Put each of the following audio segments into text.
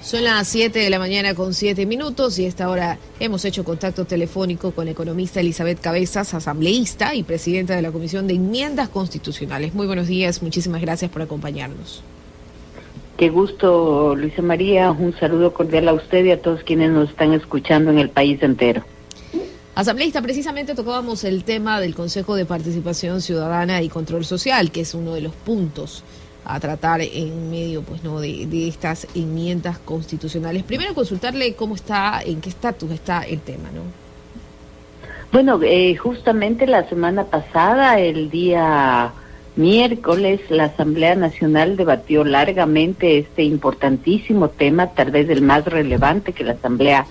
Son las 7 de la mañana con 7 minutos y a esta hora hemos hecho contacto telefónico con la economista Elizabeth Cabezas, asambleísta y presidenta de la Comisión de Enmiendas Constitucionales. Muy buenos días, muchísimas gracias por acompañarnos. Qué gusto, Luisa María, un saludo cordial a usted y a todos quienes nos están escuchando en el país entero. Asambleísta, precisamente tocábamos el tema del Consejo de Participación Ciudadana y Control Social, que es uno de los puntos a tratar en medio de estas enmiendas constitucionales. Primero consultarle cómo está, en qué estatus está el tema, ¿no? Bueno, justamente la semana pasada, el día miércoles, la Asamblea Nacional debatió largamente este importantísimo tema, tal vez el más relevante que la Asamblea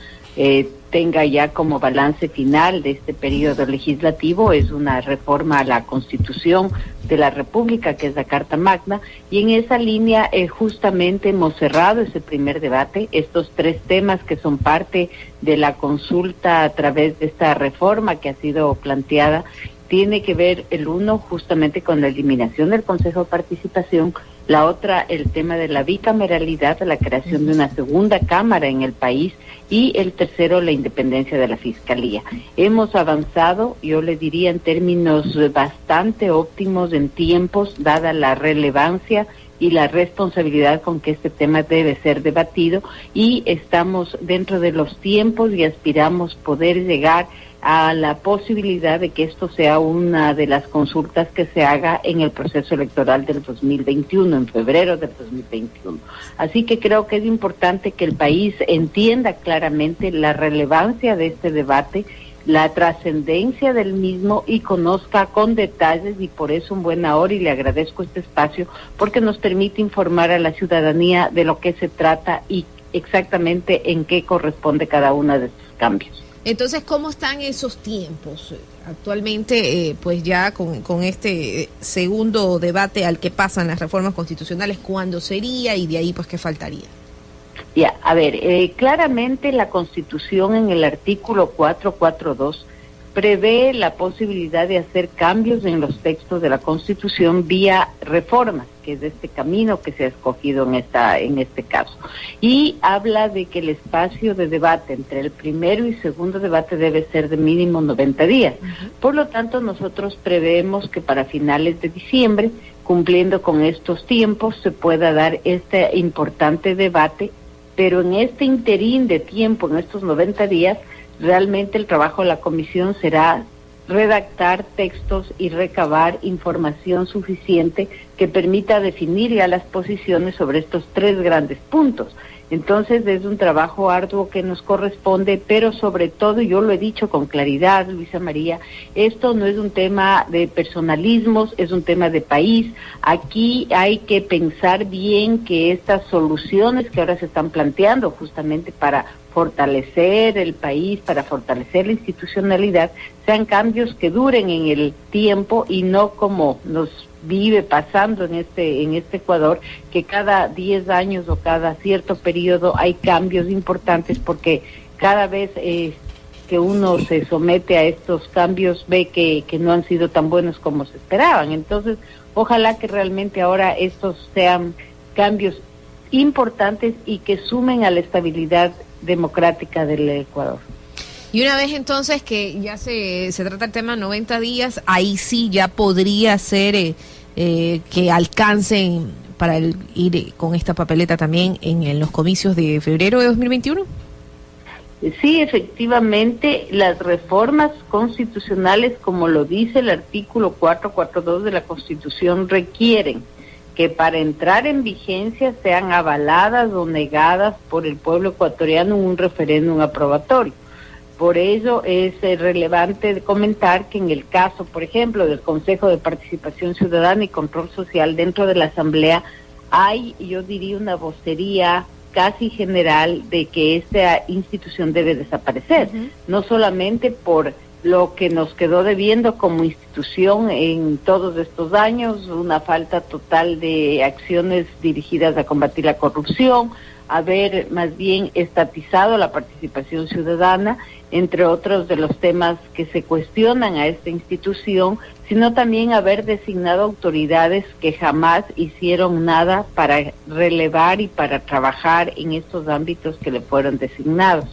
tenga ya como balance final de este periodo legislativo. Es una reforma a la Constitución de la República, que es la Carta Magna, y en esa línea justamente hemos cerrado ese primer debate. Estos tres temas que son parte de la consulta a través de esta reforma que ha sido planteada, tiene que ver el uno justamente con la eliminación del Consejo de Participación, la otra el tema de la bicameralidad, la creación de una segunda cámara en el país, y el tercero la independencia de la Fiscalía. Hemos avanzado, yo le diría, en términos bastante óptimos en tiempos, dada la relevancia y la responsabilidad con que este tema debe ser debatido, y estamos dentro de los tiempos y aspiramos poder llegar a la posibilidad de que esto sea una de las consultas que se haga en el proceso electoral del 2021, en febrero del 2021. Así que creo que es importante que el país entienda claramente la relevancia de este debate, la trascendencia del mismo, y conozca con detalles, y por eso en buena hora, y le agradezco este espacio, porque nos permite informar a la ciudadanía de lo que se trata y exactamente en qué corresponde cada uno de estos cambios. Entonces, ¿cómo están esos tiempos? Actualmente, pues ya con este segundo debate al que pasan las reformas constitucionales, ¿cuándo sería? Y de ahí, pues, ¿qué faltaría? Ya, a ver, claramente la Constitución en el artículo 442 prevé la posibilidad de hacer cambios en los textos de la Constitución vía reformas, que es este camino que se ha escogido en este caso. Y habla de que el espacio de debate entre el primero y segundo debate debe ser de mínimo 90 días. Por lo tanto, nosotros preveemos que para finales de diciembre, cumpliendo con estos tiempos, se pueda dar este importante debate, pero en este interín de tiempo, en estos 90 días, realmente el trabajo de la comisión será redactar textos y recabar información suficiente que permita definir ya las posiciones sobre estos tres grandes puntos. Entonces es un trabajo arduo que nos corresponde, pero sobre todo, yo lo he dicho con claridad, Luisa María, esto no es un tema de personalismos, es un tema de país. Aquí hay que pensar bien que estas soluciones que ahora se están planteando justamente para fortalecer el país, para fortalecer la institucionalidad, sean cambios que duren en el tiempo y no como nos vive pasando en este Ecuador, que cada 10 años o cada cierto periodo hay cambios importantes, porque cada vez que uno se somete a estos cambios ve que no han sido tan buenos como se esperaban. Entonces, ojalá que realmente ahora estos sean cambios importantes y que sumen a la estabilidad democrática del Ecuador. Y una vez entonces que ya se trata el tema 90 días, ahí sí ya podría ser que alcancen para ir con esta papeleta también en los comicios de febrero de 2021. Sí, efectivamente, las reformas constitucionales, como lo dice el artículo 442 de la Constitución, requieren que para entrar en vigencia sean avaladas o negadas por el pueblo ecuatoriano en un referéndum aprobatorio. Por ello es relevante comentar que en el caso, por ejemplo, del Consejo de Participación Ciudadana y Control Social, dentro de la Asamblea hay, yo diría, una vocería casi general de que esta institución debe desaparecer, no solamente por lo que nos quedó debiendo como institución en todos estos años, una falta total de acciones dirigidas a combatir la corrupción, haber más bien estatizado la participación ciudadana, entre otros de los temas que se cuestionan a esta institución, sino también haber designado autoridades que jamás hicieron nada para relevar y para trabajar en estos ámbitos que le fueron designados.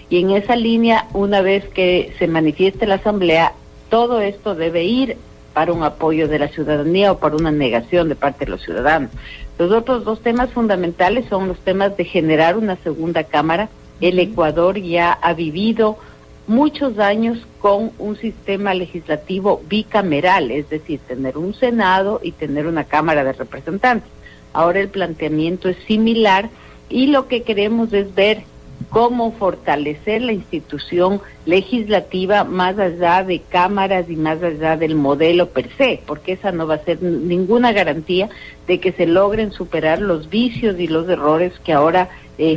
Y en esa línea, una vez que se manifieste la Asamblea, todo esto debe ir para un apoyo de la ciudadanía o para una negación de parte de los ciudadanos. Los otros dos temas fundamentales son los temas de generar una segunda cámara. El Ecuador ya ha vivido muchos años con un sistema legislativo bicameral, es decir, tener un Senado y tener una Cámara de Representantes. Ahora el planteamiento es similar y lo que queremos es ver cómo fortalecer la institución legislativa más allá de cámaras y más allá del modelo per se, porque esa no va a ser ninguna garantía de que se logren superar los vicios y los errores que ahora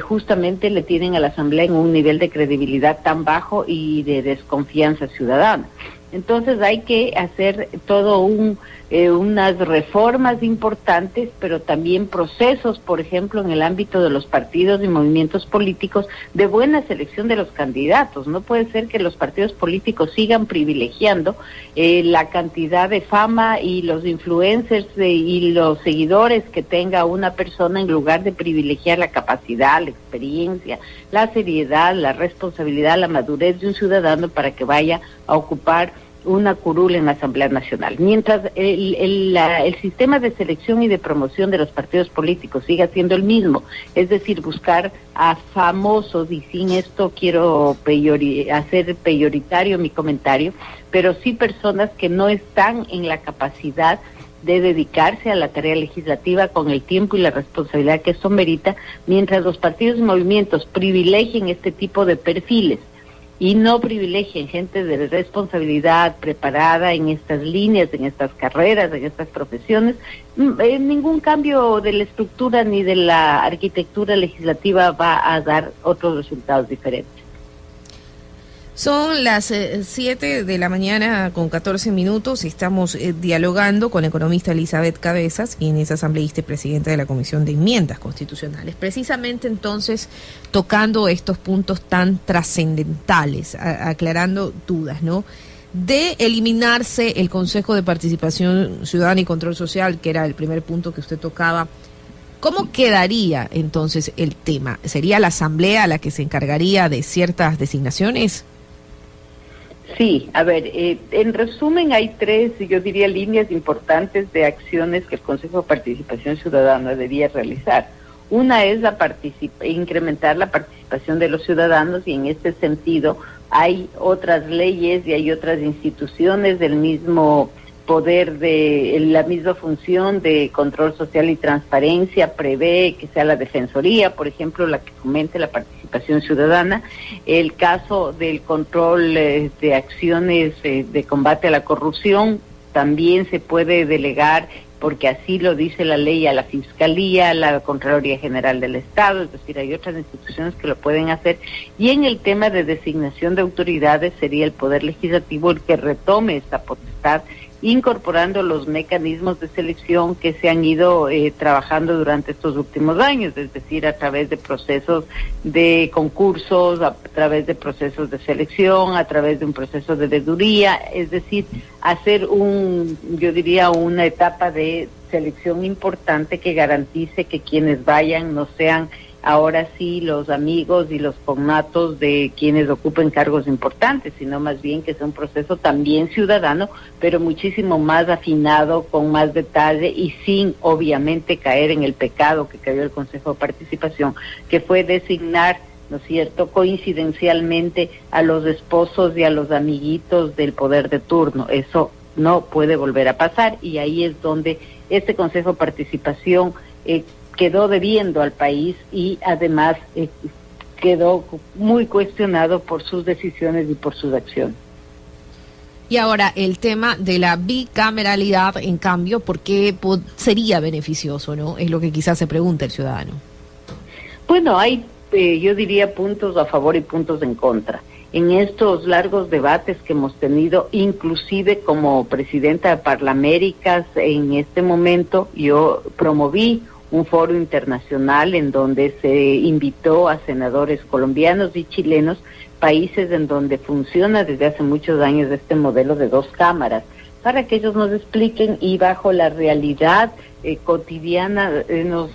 justamente le tienen a la Asamblea en un nivel de credibilidad tan bajo y de desconfianza ciudadana. Entonces hay que hacer todo unas reformas importantes, pero también procesos, por ejemplo, en el ámbito de los partidos y movimientos políticos, de buena selección de los candidatos. No puede ser que los partidos políticos sigan privilegiando la cantidad de fama y los influencers y los seguidores que tenga una persona en lugar de privilegiar la capacidad, la experiencia, la seriedad, la responsabilidad, la madurez de un ciudadano para que vaya a ocupar una curul en la Asamblea Nacional. Mientras el sistema de selección y de promoción de los partidos políticos siga siendo el mismo, es decir, buscar a famosos, y sin esto quiero hacer peyoritario mi comentario, pero sí personas que no están en la capacidad de dedicarse a la tarea legislativa con el tiempo y la responsabilidad que eso merita, mientras los partidos y movimientos privilegien este tipo de perfiles y no privilegien gente de responsabilidad preparada en estas líneas, en estas carreras, en estas profesiones, ningún cambio de la estructura ni de la arquitectura legislativa va a dar otros resultados diferentes. Son las 7 de la mañana con 14 minutos y estamos dialogando con la economista Elizabeth Cabezas, quien es asambleísta y presidenta de la Comisión de Enmiendas Constitucionales. Precisamente entonces tocando estos puntos tan trascendentales, aclarando dudas, ¿no? De eliminarse el Consejo de Participación Ciudadana y Control Social, que era el primer punto que usted tocaba, ¿cómo quedaría entonces el tema? ¿Sería la Asamblea la que se encargaría de ciertas designaciones? Sí, a ver, en resumen hay tres, yo diría, líneas importantes de acciones que el Consejo de Participación Ciudadana debía realizar. Una es incrementar la participación de los ciudadanos, y en este sentido hay otras leyes y hay otras instituciones del mismo poder, de la misma función de control social y transparencia, prevé que sea la Defensoría, por ejemplo, la que fomente la participación ciudadana. El caso del control de acciones de combate a la corrupción también se puede delegar, porque así lo dice la ley, a la Fiscalía, a la Contraloría General del Estado, es decir, hay otras instituciones que lo pueden hacer. Y en el tema de designación de autoridades sería el Poder Legislativo el que retome esta potestad, incorporando los mecanismos de selección que se han ido trabajando durante estos últimos años, es decir, a través de procesos de concursos, a través de procesos de selección, a través de un proceso de veeduría, es decir, hacer yo diría, una etapa de selección importante que garantice que quienes vayan no sean ahora sí los amigos y los cognatos de quienes ocupen cargos importantes, sino más bien que sea un proceso también ciudadano, pero muchísimo más afinado, con más detalle y sin obviamente caer en el pecado que cayó el Consejo de Participación, que fue designar, ¿no es cierto?, coincidencialmente a los esposos y a los amiguitos del poder de turno. Eso no puede volver a pasar, y ahí es donde este Consejo de Participación quedó debiendo al país, y además quedó muy cuestionado por sus decisiones y por sus acciones. Y ahora el tema de la bicameralidad, en cambio, ¿por qué sería beneficioso, no? Es lo que quizás se pregunta el ciudadano. Bueno, hay, yo diría, puntos a favor y puntos en contra. En estos largos debates que hemos tenido, inclusive como presidenta de Parlaméricas, en este momento yo promoví un foro internacional en donde se invitó a senadores colombianos y chilenos, países en donde funciona desde hace muchos años este modelo de 2 cámaras, para que ellos nos expliquen y bajo la realidad cotidiana nos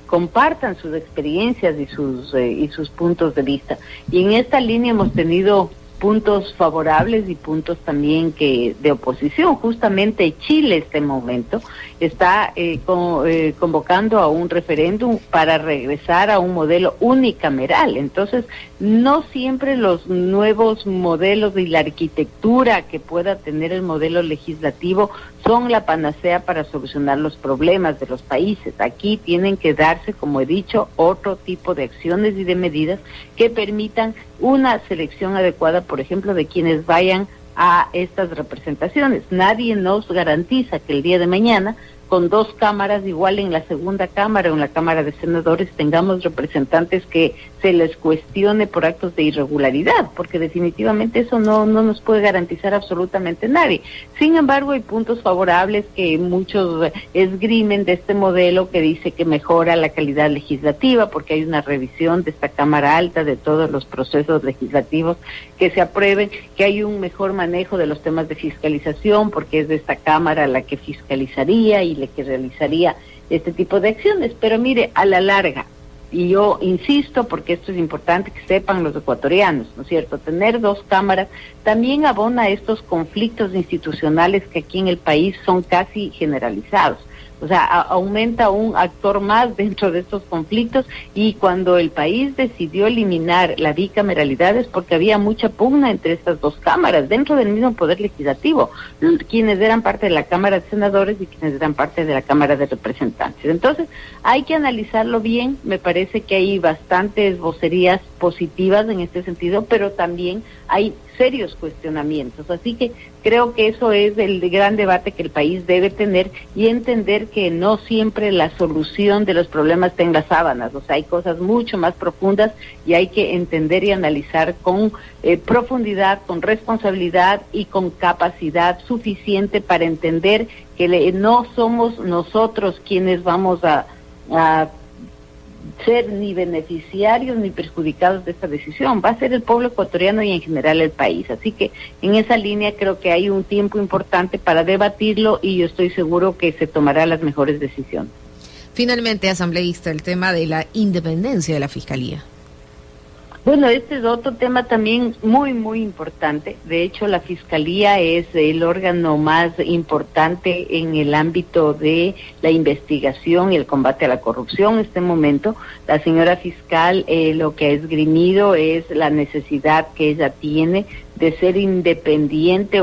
compartan sus experiencias y sus puntos de vista. Y en esta línea hemos tenido puntos favorables y puntos también que de oposición. Justamente Chile este momento está convocando a un referéndum para regresar a un modelo unicameral. Entonces, no siempre los nuevos modelos y la arquitectura que pueda tener el modelo legislativo son la panacea para solucionar los problemas de los países. Aquí tienen que darse, como he dicho, otro tipo de acciones y de medidas que permitan una selección adecuada, por ejemplo, de quienes vayan a estas representaciones. Nadie nos garantiza que el día de mañana, con 2 cámaras, igual en la segunda cámara o en la Cámara de Senadores, tengamos representantes que se les cuestione por actos de irregularidad, porque definitivamente eso no nos puede garantizar absolutamente nadie. Sin embargo, hay puntos favorables que muchos esgrimen de este modelo, que dice que mejora la calidad legislativa, porque hay una revisión de esta Cámara Alta de todos los procesos legislativos que se aprueben, que hay un mejor manejo de los temas de fiscalización, porque es de esta Cámara la que fiscalizaría y la que realizaría este tipo de acciones. Pero mire, a la larga, y yo insisto, porque esto es importante que sepan los ecuatorianos, ¿no es cierto? Tener 2 cámaras también abona estos conflictos institucionales que aquí en el país son casi generalizados. O sea, aumenta un actor más dentro de estos conflictos, y cuando el país decidió eliminar la bicameralidad es porque había mucha pugna entre estas 2 cámaras, dentro del mismo Poder Legislativo, quienes eran parte de la Cámara de Senadores y quienes eran parte de la Cámara de Representantes. Entonces, hay que analizarlo bien. Me parece que hay bastantes vocerías positivas en este sentido, pero también hay serios cuestionamientos. Así que creo que eso es el gran debate que el país debe tener, y entender que no siempre la solución de los problemas está en las sábanas. O sea, hay cosas mucho más profundas y hay que entender y analizar con profundidad, con responsabilidad y con capacidad suficiente para entender que no somos nosotros quienes vamos a ser ni beneficiarios ni perjudicados de esta decisión. Va a ser el pueblo ecuatoriano y en general el país. Así que en esa línea creo que hay un tiempo importante para debatirlo, y yo estoy seguro que se tomará las mejores decisiones. Finalmente, asambleísta, el tema de la independencia de la Fiscalía. Bueno, este es otro tema también muy, muy importante. De hecho, la Fiscalía es el órgano más importante en el ámbito de la investigación y el combate a la corrupción en este momento. La señora fiscal lo que ha esgrimido es la necesidad que ella tiene de ser independiente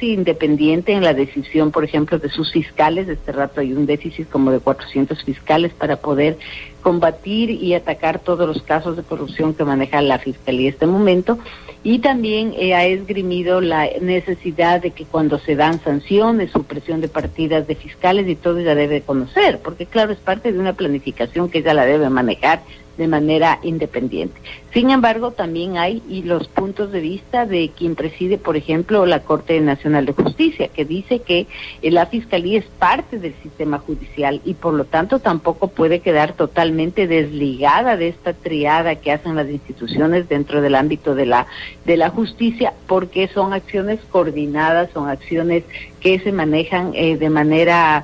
independiente en la decisión, por ejemplo, de sus fiscales. Este rato hay un déficit como de 400 fiscales para poder combatir y atacar todos los casos de corrupción que maneja la Fiscalía en este momento. Y también ha esgrimido la necesidad de que cuando se dan sanciones, supresión de partidas de fiscales y todo, ella debe conocer, porque claro, es parte de una planificación que ella la debe manejar de manera independiente. Sin embargo, también hay los puntos de vista de quien preside, por ejemplo, la Corte Nacional de Justicia, que dice que la Fiscalía es parte del sistema judicial y por lo tanto tampoco puede quedar totalmente desligada de esta triada que hacen las instituciones dentro del ámbito de la justicia, porque son acciones coordinadas, son acciones que se manejan de manera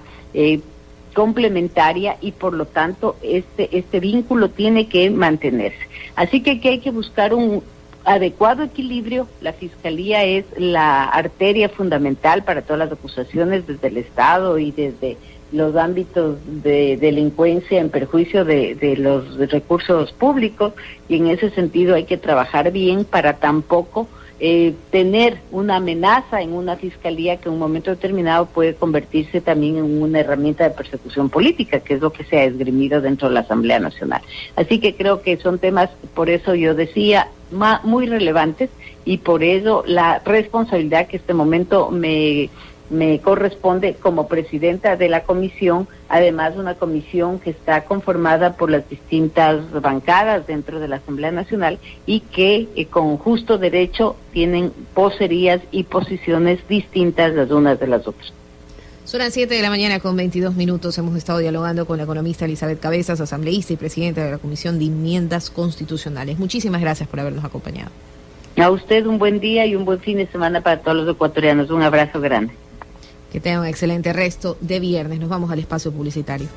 complementaria, y por lo tanto este vínculo tiene que mantenerse. Así que aquí hay que buscar un adecuado equilibrio. La Fiscalía es la arteria fundamental para todas las acusaciones desde el Estado y desde los ámbitos de delincuencia en perjuicio de los recursos públicos, y en ese sentido hay que trabajar bien para tampoco tener una amenaza en una fiscalía que en un momento determinado puede convertirse también en una herramienta de persecución política, que es lo que se ha esgrimido dentro de la Asamblea Nacional. Así que creo que son temas, por eso yo decía, muy relevantes, y por eso la responsabilidad que este momento me corresponde como presidenta de la comisión, además una comisión que está conformada por las distintas bancadas dentro de la Asamblea Nacional y que con justo derecho tienen vocerías y posiciones distintas las unas de las otras. Son las 7 de la mañana con 22 minutos. Hemos estado dialogando con la economista Elizabeth Cabezas, asambleísta y presidenta de la Comisión de Enmiendas Constitucionales. Muchísimas gracias por habernos acompañado. A usted un buen día y un buen fin de semana para todos los ecuatorianos. Un abrazo grande. Que tengan un excelente resto de viernes. Nos vamos al espacio publicitario.